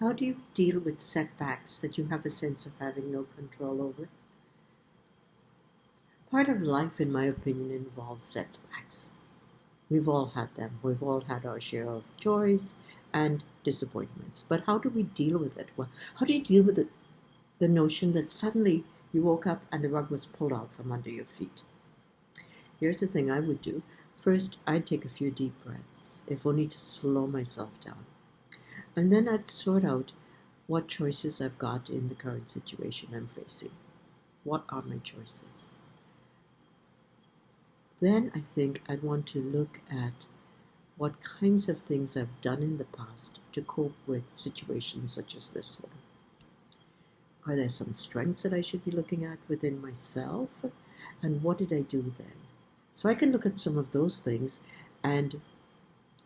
How do you deal with setbacks that you have a sense of having no control over? Part of life, in my opinion, involves setbacks. We've all had them. We've all had our share of joys and disappointments. But how do we deal with it? Well, how do you deal with the notion that suddenly you woke up and the rug was pulled out from under your feet? Here's the thing I would do. First, I'd take a few deep breaths, if only to slow myself down. And then I'd sort out what choices I've got in the current situation I'm facing. What are my choices? Then I think I'd want to look at what kinds of things I've done in the past to cope with situations such as this one. Are there some strengths that I should be looking at within myself? And what did I do then? So I can look at some of those things and,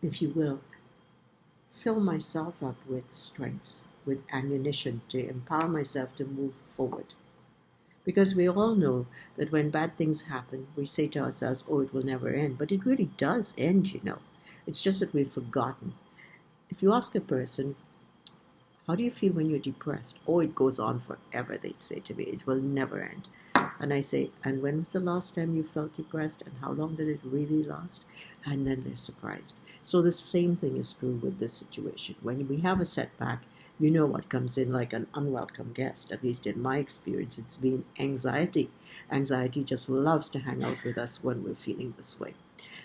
if you will, fill myself up with strengths, with ammunition to empower myself to move forward. Because we all know that when bad things happen, we say to ourselves, oh, it will never end. But it really does end, you know. It's just that we've forgotten. If you ask a person, how do you feel when you're depressed? Oh, it goes on forever, they'd say to me. It will never end. And I say, and when was the last time you felt depressed? And how long did it really last? And then they're surprised. So the same thing is true with this situation. When we have a setback, you know what comes in like an unwelcome guest. At least in my experience, it's been anxiety. Anxiety just loves to hang out with us when we're feeling this way.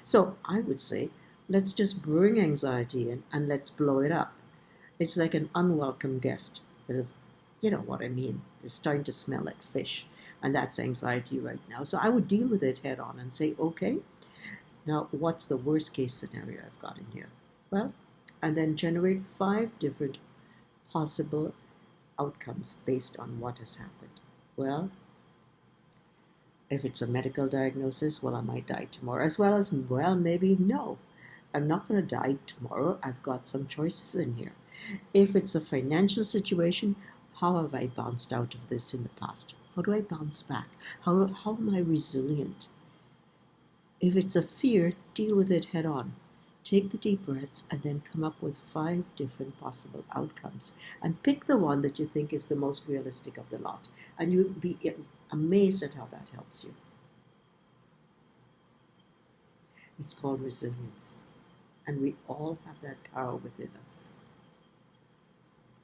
So I would say, let's just bring anxiety in and let's blow it up. It's like an unwelcome guest that is, you know what I mean, is starting to smell like fish. And that's anxiety right now. So I would deal with it head on and say, okay, now what's the worst case scenario I've got in here? Well, and then generate 5 different possible outcomes based on what has happened. Well, if it's a medical diagnosis, well, I might die tomorrow, as well as, well, maybe no, I'm not going to die tomorrow. I've got some choices in here. If it's a financial situation, how have I bounced out of this in the past? How do I bounce back? How am I resilient? If it's a fear, deal with it head on. Take the deep breaths and then come up with 5 different possible outcomes. And pick the one that you think is the most realistic of the lot. And you'll be amazed at how that helps you. It's called resilience. And we all have that power within us.